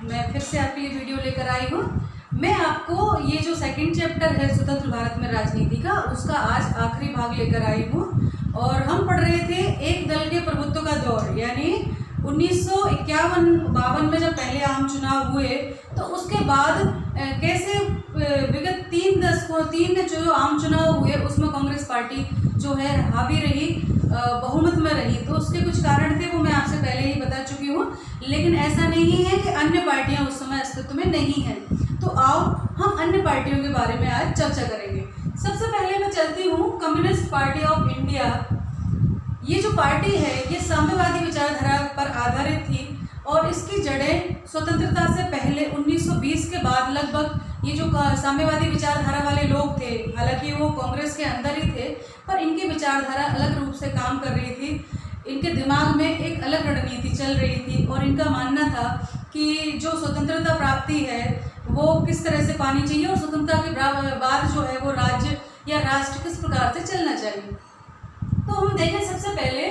मैं फिर से आपके लिए वीडियो लेकर आई हूँ। मैं आपको ये जो सेकंड चैप्टर है स्वतंत्र भारत में राजनीति का, उसका आज आखिरी भाग लेकर आई हूँ। और हम पढ़ रहे थे एक दल के प्रभुत्व का दौर, यानी 1951-52 में जब पहले आम चुनाव हुए तो उसके बाद कैसे विगत 3 दशकों जो आम चुनाव हुए उसमें कांग्रेस पार्टी जो है हावी रही, बहुमत में रही। तो उसके कुछ कारण थे, वो मैं आपसे पहले ही बता चुकी हूँ। लेकिन ऐसा नहीं है कि अन्य पार्टियां उस समय अस्तित्व में नहीं हैं। तो आओ हम अन्य पार्टियों के बारे में आज चर्चा करेंगे। सबसे पहले मैं चलती हूँ कम्युनिस्ट पार्टी ऑफ इंडिया। ये जो पार्टी है ये साम्यवादी विचारधारा पर आधारित थी और इसकी जड़ें स्वतंत्रता से पहले 1920 के बाद लगभग ये जो साम्यवादी विचारधारा वाले लोग थे, हालांकि वो कांग्रेस के अंदर ही थे, पर इनकी विचारधारा अलग रूप से काम कर रही थी। इनके दिमाग में एक अलग रणनीति चल रही थी और इनका मानना था कि जो स्वतंत्रता प्राप्ति है वो किस तरह से पानी चाहिए और स्वतंत्रता के बाद जो है वो राज्य या राष्ट्र किस प्रकार से चलना चाहिए। तो हम देखें सबसे पहले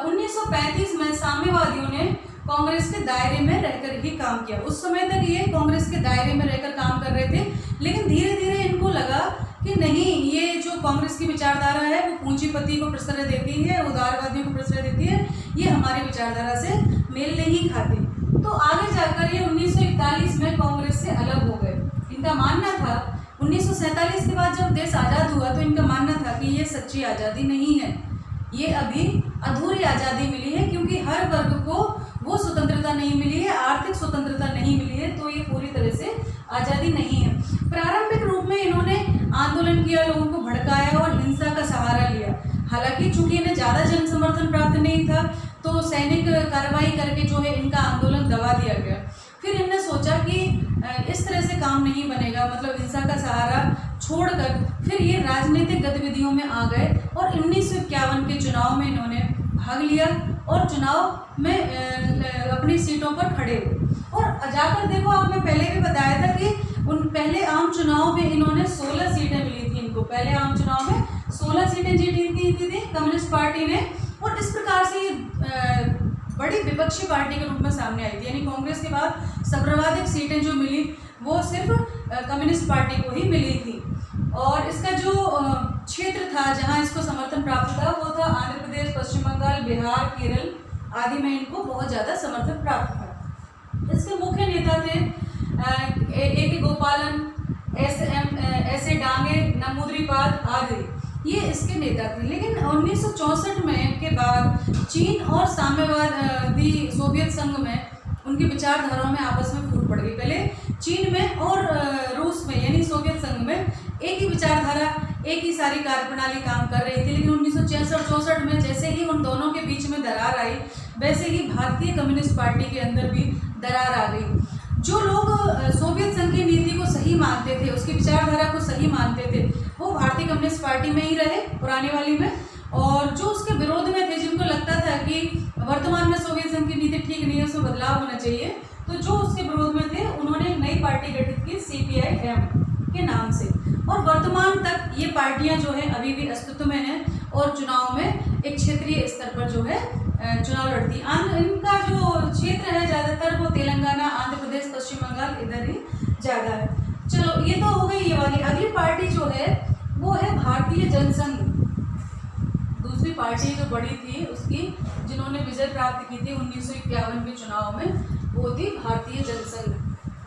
1935 में साम्यवादियों ने कांग्रेस के दायरे में रहकर ही काम किया। उस समय तक ये कांग्रेस के दायरे में रहकर काम कर रहे थे, लेकिन धीरे धीरे इनको लगा कि नहीं, ये जो कांग्रेस की विचारधारा है वो पूंजीपति को प्रश्रय देती है, उदारवादियों को प्रश्रय देती है, ये हमारी विचारधारा से मेल नहीं खाती। तो आगे जाकर ये 1941 में कांग्रेस से अलग हो गए। इनका मानना था 1947 के बाद जब देश आज़ाद हुआ तो इनका मानना था कि ये सच्ची आज़ादी नहीं है, ये अभी अधूरी आज़ादी मिली है, क्योंकि हर वर्ग को वो स्वतंत्रता नहीं मिली है, आर्थिक स्वतंत्रता नहीं मिली है, तो ये पूरी तरह से आज़ादी नहीं है। प्रारंभिक रूप में इन्होंने आंदोलन किया, लोगों को भड़काया और हिंसा का सहारा लिया। हालांकि चूंकि इन्हें ज़्यादा जन समर्थन प्राप्त नहीं था तो सैनिक कार्रवाई करके जो है इनका आंदोलन दबा दिया गया। फिर इन्होंने सोचा कि इस तरह से काम नहीं बनेगा, मतलब हिंसा का सहारा छोड़कर फिर ये राजनीतिक गतिविधियों में आ गए और 1951 के चुनाव में इन्होंने भाग लिया और चुनाव में अपनी सीटों पर खड़े हुए। और जाकर देखो, आपने पहले भी बताया था कि उन पहले आम चुनाव में इन्होंने 16 सीटें मिली थी इनको। पहले आम चुनाव में 16 सीटें जीती थी कम्युनिस्ट पार्टी ने, और इस प्रकार से बड़ी विपक्षी पार्टी के रूप में सामने आई थी। यानी कांग्रेस के बाद सर्वाधिक सीटें जो मिली वो सिर्फ कम्युनिस्ट पार्टी को ही मिली थी। और इसका जो क्षेत्र था जहां इसको समर्थन प्राप्त था वो था आंध्र प्रदेश, पश्चिम बंगाल, बिहार, केरल आदि में इनको बहुत ज़्यादा समर्थन प्राप्त था। इसके मुख्य नेता थे A.K. गोपालन, S.A. डांगे, नमूद्रीपाद आदि, ये इसके नेता थे। लेकिन 1964 में के बाद चीन और साम्यवादी सोवियत संघ में उनकी विचारधाराओं में आपस में फूट पड़ गई। पहले चीन में और रूस में यानी सोवियत संघ में एक ही विचारधारा, एक ही सारी कार्यप्रणाली काम कर रही थी। लेकिन 1966-64 में जैसे ही उन दोनों के बीच में दरार आई, वैसे ही भारतीय कम्युनिस्ट पार्टी के अंदर भी दरार आ गई। जो लोग सोवियत संघ की नीति को सही मानते थे, उसकी विचारधारा को सही मानते थे, वो भारतीय कम्युनिस्ट पार्टी में ही रहे, पुरानी वाली में। और जो उसके विरोध में थे, जिनको लगता था कि वर्तमान में सोवियत संघ की नीति ठीक नहीं है, उसमें बदलाव होना चाहिए, तो जो उसके विरोध में थे उन्होंने एक नई पार्टी गठित की CPI-M के नाम से। और वर्तमान तक ये पार्टियां जो है अभी भी अस्तित्व में हैं और चुनाव में एक क्षेत्रीय स्तर पर जो है चुनाव लड़ती। इनका जो क्षेत्र है ज़्यादातर वो तेलंगाना, आंध्र प्रदेश, पश्चिम बंगाल, इधर ही ज़्यादा है। चलो, ये तो हो गई ये वाली। अगली पार्टी जो है वो है भारतीय जनसंघ। दूसरी पार्टी जो बड़ी थी उसकी, जिन्होंने विजय प्राप्त की थी 1951 के चुनाव में, वो थी भारतीय जनसंघ।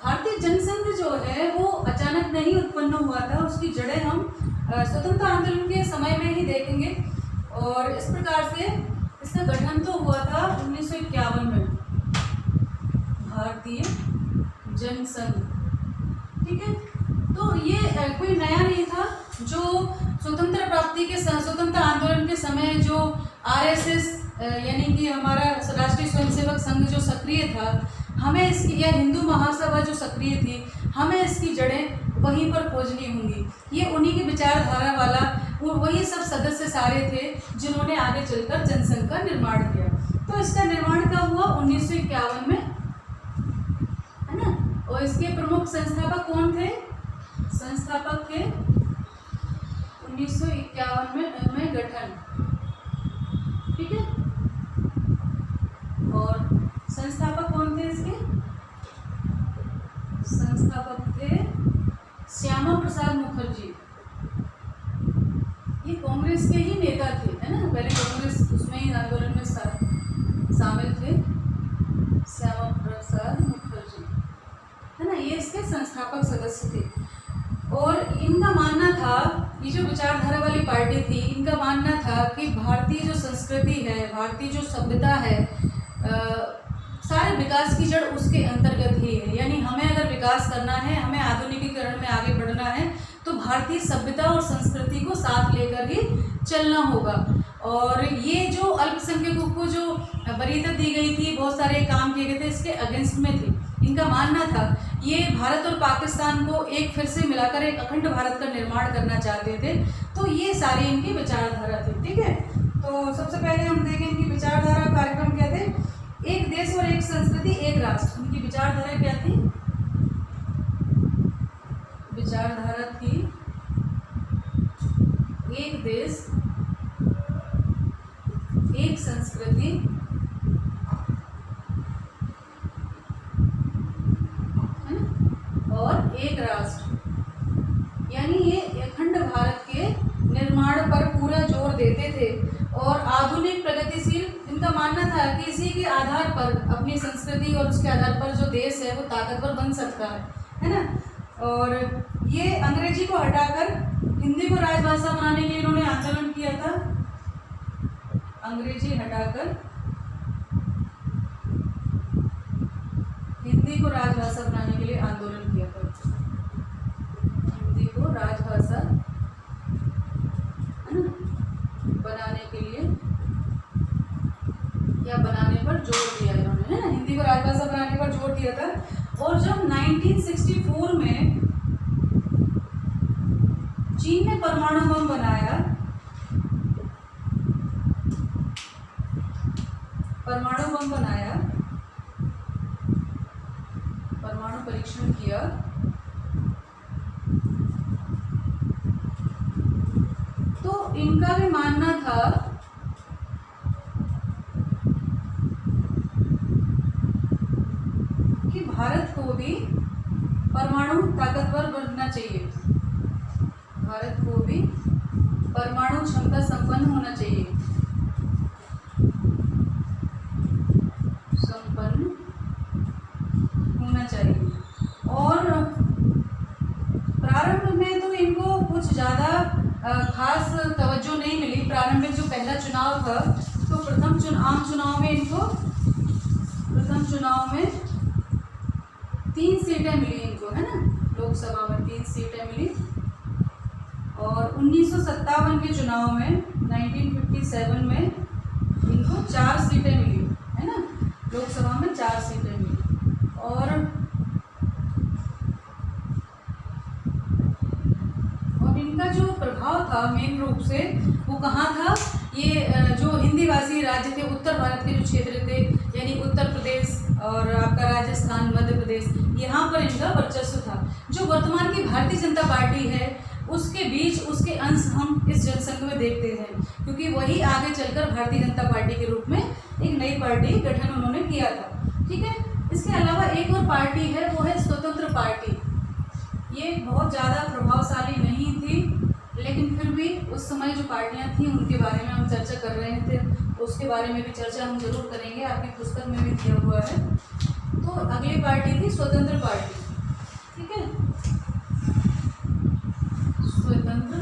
भारतीय जनसंघ जो है वो अचानक नहीं उत्पन्न हुआ था, उसकी जड़ें हम स्वतंत्रता आंदोलन के समय में ही देखेंगे। और इस प्रकार से इसका गठन तो हुआ था 1951 में, भारतीय जनसंघ, ठीक है। तो ये कोई नया नहीं था। जो स्वतंत्रता आंदोलन के समय जो RSS यानी कि हमारा राष्ट्रीय स्वयंसेवक संघ जो सक्रिय था, हमें इसकी, या हिंदू महासभा जो सक्रिय थी, हमें इसकी जड़ें वहीं पर खोजनी होंगी। ये उन्हीं की विचारधारा वाला वही सब सदस्य सारे थे जिन्होंने आगे चलकर जनसंघ का निर्माण किया। तो इसका निर्माण कब हुआ? 1951 में, है ना। और इसके प्रमुख संस्थापक कौन थे? संस्थापक थे 1951 में गठन, ठीक है। 1951 संस्थापक थे श्यामा प्रसाद मुखर्जी। ये कांग्रेस के ही नेता थे, है ना, पहले कांग्रेस उसमें ही आंदोलन में शामिल थे। श्यामा प्रसाद मुखर्जी, है ना, ये इसके संस्थापक सदस्य थे। और इनका मानना था, ये जो विचारधारा वाली पार्टी थी, इनका मानना था कि भारतीय जो संस्कृति है, भारतीय जो सभ्यता है, सारे विकास की जड़ उसके अंतर्गत ही है। यानी हमें अगर विकास करना है, हमें आधुनिकीकरण में आगे बढ़ना है, तो भारतीय सभ्यता और संस्कृति को साथ लेकर ही चलना होगा। और ये जो अल्पसंख्यकों को जो वरीयता दी गई थी, बहुत सारे काम किए गए थे, इसके अगेंस्ट में थे। इनका मानना था ये भारत और पाकिस्तान को एक फिर से मिलाकर एक अखंड भारत का निर्माण करना चाहते थे। तो ये सारी इनकी विचारधारा थी, ठीक है। तो सबसे पहले हम देखें इनकी विचारधारा कार्यक्रम क्या थे। एक देश और एक संस्कृति एक राष्ट्र, उनकी विचारधारा क्या थी। विचारधारा थी एक देश, एक संस्कृति, है ना, और एक राष्ट्र। यानी ये अखंड भारत के निर्माण पर पूरा जोर देते थे। और आधुनिक प्रगतिशील, इनका मानना था कि इसी के आधार पर, अपनी संस्कृति और उसके आधार पर जो देश है वो ताकतवर बन सकता है ना। और ये अंग्रेजी को हटाकर हिंदी को राजभाषा बनाने के लिए इन्होंने आंदोलन किया था। अंग्रेजी हटाकर हिंदी को राजभाषा बनाने के लिए आंदोलन किया था। हिंदी को राजभाषा, है ना, बनाने के लिए या बनाने पर जोर दिया इन्होंने, है ना, हिंदी को राजभाषा बनाने पर जोर दिया था। और जब 1964 में चीन ने परमाणु बम बनाया, परमाणु परीक्षण किया, तो इनका भी मानना था कि भारत को भी परमाणु ताकतवर बनना चाहिए, भारत को भी परमाणु क्षमता संपन्न होना चाहिए, और प्रारंभ में तो इनको कुछ ज़्यादा खास तवज्जो नहीं मिली। प्रारंभिक जो पहला चुनाव था, तो आम चुनाव में इनको प्रथम चुनाव में 3 सीटें मिली इनको, है ना, लोकसभा में 3 सीटें मिली। और 1957 के चुनाव में 1957 में इनको 4 सीटें मिली, है ना, लोकसभा में 4 सीटें मिली। और इनका जो प्रभाव था मेन रूप से वो कहाँ था, ये जो हिंदी भाषी राज्य थे, उत्तर भारत के जो क्षेत्र थे, यानी उत्तर प्रदेश और आपका राजस्थान, मध्य प्रदेश, यहाँ पर इनका वर्चस्व था। जो वर्तमान की भारतीय जनता पार्टी है, उसके बीच उसके अंश हम इस जनसंघ में देखते हैं, क्योंकि वही आगे चलकर भारतीय जनता पार्टी के रूप में एक नई पार्टी गठन उन्होंने किया था, ठीक है। इसके अलावा एक और पार्टी है, वो है स्वतंत्र पार्टी। ये बहुत ज़्यादा प्रभावशाली नहीं थी, लेकिन फिर भी उस समय जो पार्टियां थी उनके बारे में हम चर्चा कर रहे थे, उसके बारे में भी चर्चा हम जरूर करेंगे, आपकी पुस्तक में भी दिया हुआ है। तो अगली पार्टी थी स्वतंत्र पार्टी, ठीक है, स्वतंत्र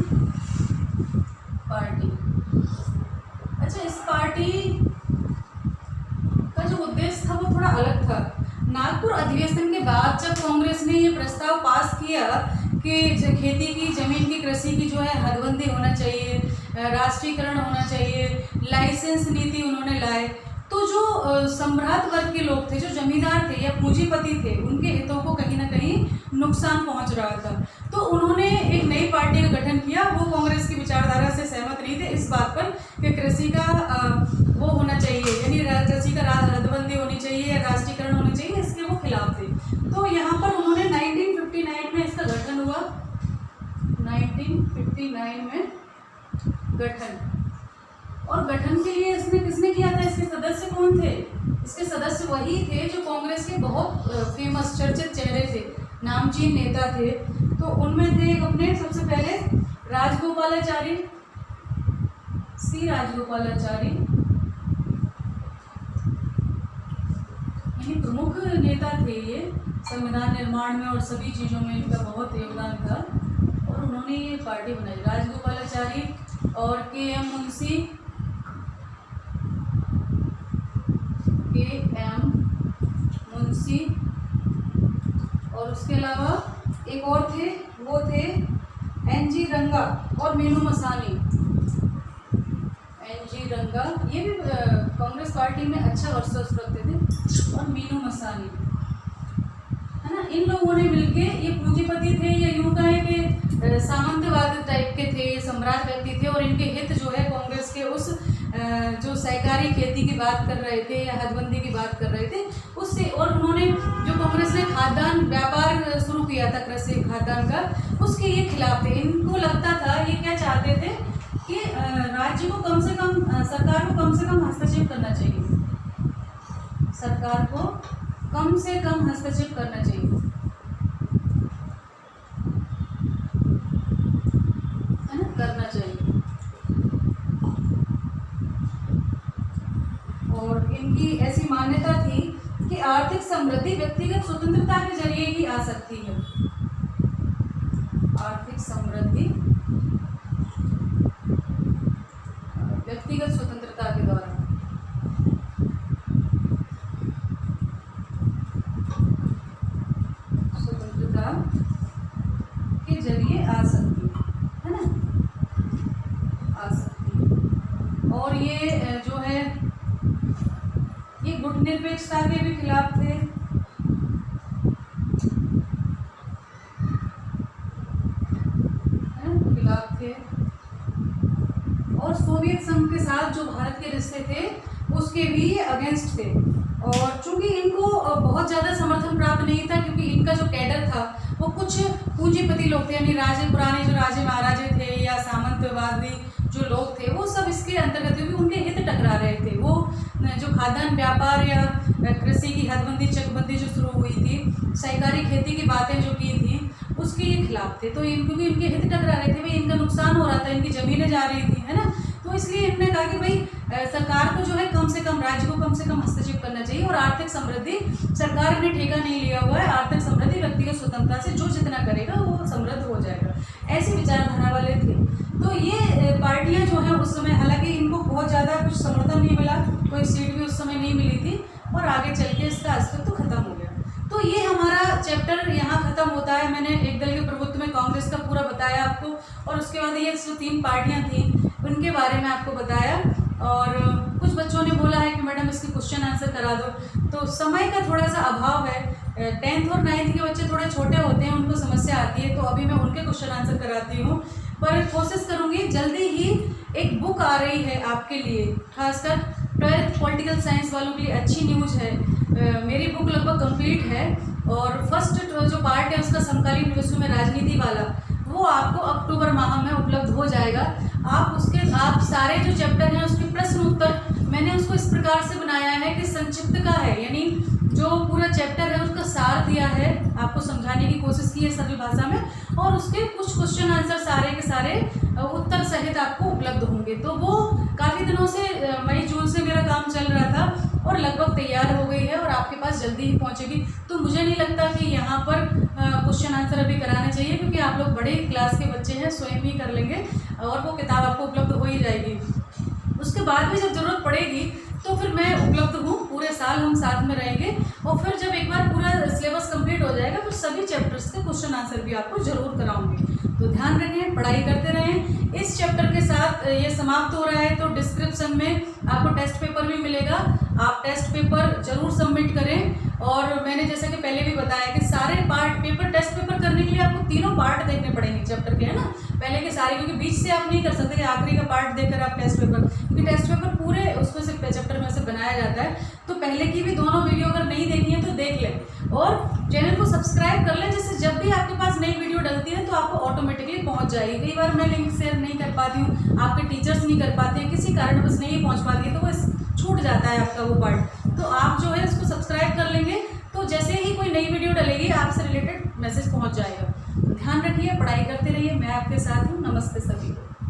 पार्टी। अच्छा, इस पार्टी का जो उद्देश्य था वो थोड़ा अलग था। नागपुर अधिवेशन के बाद जब कांग्रेस ने ये प्रस्ताव पास किया कि खेती की, जमीन की, कृषि की जो है हदबंदी होना चाहिए, राष्ट्रीयकरण होना चाहिए, लाइसेंस नीति उन्होंने लाए, तो जो सम्राट वर्ग के लोग थे, जो जमींदार थे या पूंजीपति थे, उनके हितों को कहीं ना कहीं नुकसान पहुंच रहा था। तो उन्होंने एक नई पार्टी का गठन किया। वो कांग्रेस की विचारधारा से सहमत नहीं थे इस बात पर कि कृषि का वो होना चाहिए, यानी कृषि का हदबंदी होनी चाहिए, राष्ट्रीयकरण होना चाहिए, इसके वो खिलाफ थे। तो यहाँ पर उन्होंने 1959 में इसका गठन हुआ, 1959 में गठन। और गठन के लिए इसने किसने किया था, इसके सदस्य कौन थे? इसके सदस्य वही थे जो कांग्रेस के बहुत फेमस चर्चित चेहरे थे, नामचीन नेता थे। तो उनमें थे अपने सबसे पहले राजगोपालाचारी, सी राजगोपालाचारी, यानी प्रमुख नेता थे ये संविधान निर्माण में और सभी चीज़ों में इनका बहुत योगदान था और उन्होंने ये पार्टी बनाई। राजगोपालाचारी और के.एम. मुंशी, के.एम. मुंशी, और उसके अलावा एक और थे, वो थे एन.जी. रंगा और मीनू मसानी। एन.जी. रंगा ये भी कांग्रेस पार्टी में अच्छा वर्चस्व रखते थे, और मीनू मसानी, है ना। इन लोगों ने मिलके, ये पूंजीपति थे, ये यूं कहें कि सामंतवाद टाइप के थे, ये सम्राट व्यक्ति थे, और इनके हित जो है कांग्रेस के उस जो सहकारी खेती की बात कर रहे थे या हदबंदी की बात कर रहे थे उससे, और उन्होंने जो कांग्रेस ने खाद्यान्न व्यापार शुरू किया था, कृषि खाद्यान्न का, उसके ये खिलाफ थे। इनको लगता था, ये क्या चाहते थे कि राज्य को कम से कम, सरकार को कम से कम हस्तक्षेप करना चाहिए, सरकार को कम से कम हस्तक्षेप करना चाहिए, है ना, करना चाहिए। और इनकी ऐसी मान्यता थी कि आर्थिक समृद्धि व्यक्तिगत स्वतंत्रता के जरिए ही आ सकती है, आर्थिक समृद्धि व्यक्तिगत स्वतंत्रता के द्वारा। स्वतंत्रता के जरिए आ सकती है ना, आ सकती है। और ये जो है ये गुटनिरपेक्षता के भी खिलाफ थे, खिलाफ थे, और सोवियत संघ के साथ जो भारत के रिश्ते थे उसके भी अगेंस्ट थे। और चूंकि इनको बहुत ज़्यादा समर्थन प्राप्त नहीं था, क्योंकि इनका जो कैडर था वो कुछ पूंजीपति लोग थे, यानी राजे, पुराने जो राजे महाराजे थे या सामंतवादी जो लोग थे, वो सब इसके अंतर्गत, क्योंकि उनके हित टकरा रहे थे। वो जो खाद्यान्न व्यापार या कृषि की हदबंदी चकबंदी जो शुरू हुई थी, सहकारी खेती की बातें जो की थी, उसके ये खिलाफ थे। तो क्योंकि इनके हित टकरा रहे थे, भाई इनका नुकसान हो रहा था, इनकी जमीनें जा रही थी, है ना, तो इसलिए इन्होंने कहा कि भाई सरकार को जो है कम से कम, राज्य को कम से कम हस्तक्षेप करना चाहिए, और आर्थिक समृद्धि सरकार ने ठेका नहीं लिया हुआ है, आर्थिक समृद्धि व्यक्तिगत स्वतंत्रता से जो जितना करेगा वो समृद्ध हो जाएगा, ऐसी विचारधारा वाले थे। तो ये पार्टियां जो हैं उस समय, हालांकि इनको बहुत ज़्यादा कुछ समर्थन नहीं मिला, कोई सीट भी उस समय नहीं मिली थी, और आगे चल के इसका अस्तित्व खत्म हो गया। तो ये हमारा चैप्टर यहाँ खत्म होता है। मैंने एक दल के प्रभुत्व में कांग्रेस का पूरा बताया आपको, और उसके बाद ये जो 3 पार्टियां थी उनके बारे में आपको बताया। और कुछ बच्चों ने बोला है कि मैडम इसके क्वेश्चन आंसर करा दो, तो समय का थोड़ा सा अभाव है। 10th और 9th के बच्चे थोड़े छोटे होते हैं, उनको समस्या आती है, तो अभी मैं उनके क्वेश्चन आंसर कराती हूँ, पर कोशिश करूँगी। जल्दी ही एक बुक आ रही है आपके लिए, खासकर 12th पॉलिटिकल साइंस वालों के लिए अच्छी न्यूज़ है। मेरी बुक लगभग कंप्लीट है, और फर्स्ट जो पार्ट है उसका समकालीन विश्व में राजनीति वाला, वो आपको अक्टूबर माह में उपलब्ध हो जाएगा। आप सारे जो चैप्टर हैं उसके प्रश्न उत्तर मैंने उसको इस प्रकार से बनाया है कि संक्षिप्त का है, यानी जो पूरा चैप्टर है उसका सार दिया है, आपको समझाने की कोशिश की है सरल भाषा में, और उसके कुछ क्वेश्चन आंसर सारे के सारे उत्तर सहित आपको उपलब्ध होंगे। तो वो काफ़ी दिनों से, मई जून से मेरा काम चल रहा था, और लगभग तैयार हो गई है और आपके पास जल्दी ही पहुंचेगी। तो मुझे नहीं लगता कि यहाँ पर क्वेश्चन आंसर अभी कराने चाहिए, क्योंकि आप लोग बड़े क्लास के बच्चे हैं, स्वयं ही कर लेंगे, और वो किताब आपको उपलब्ध हो ही जाएगी। उसके बाद भी जब ज़रूरत पड़ेगी तो फिर मैं उपलब्ध हूँ, पूरे साल हम साथ में रहेंगे, और फिर जब एक बार पूरा सिलेबस कंप्लीट हो जाएगा फिर सभी चैप्टर्स के क्वेश्चन आंसर भी आपको जरूर कराऊंगी। तो ध्यान रखें, पढ़ाई करते रहें। इस चैप्टर के साथ ये समाप्त हो रहा है, तो डिस्क्रिप्शन में आपको टेस्ट पेपर भी मिलेगा, आप टेस्ट पेपर जरूर सबमिट करें। और मैंने जैसा कि पहले भी बताया कि सारे पार्ट पेपर, टेस्ट पेपर करने के लिए आपको 3 पार्ट देखने पड़ेंगे चैप्टर के, है ना, पहले के सारे, क्योंकि बीच से आप नहीं कर सकते कि आखिरी का पार्ट देखकर आप टेस्ट पेपर, क्योंकि टेस्ट पेपर पूरे उसमें से चैप्टर में से बनाया जाता है। तो पहले की भी दोनों वीडियो अगर नहीं देखी है तो देख लें, और चैनल को सब्सक्राइब कर लें, जिससे जब भी आपके पास नई वीडियो डलती है तो आपको ऑटोमेटिकली पहुंच जाएगी। कई बार मैं लिंक शेयर नहीं कर पाती हूँ, आपके टीचर्स नहीं कर पाते हैं, किसी कारण बस नहीं पहुँच पाती है, तो वो छूट जाता है आपका वो पार्ट। तो आप जो है उसको सब्सक्राइब कर लेंगे, तो जैसे ही कोई नई वीडियो डलेगी आपसे रिलेटेड मैसेज पढ़ाई करते रहिए। मैं आपके साथ हूँ। नमस्ते सभी को।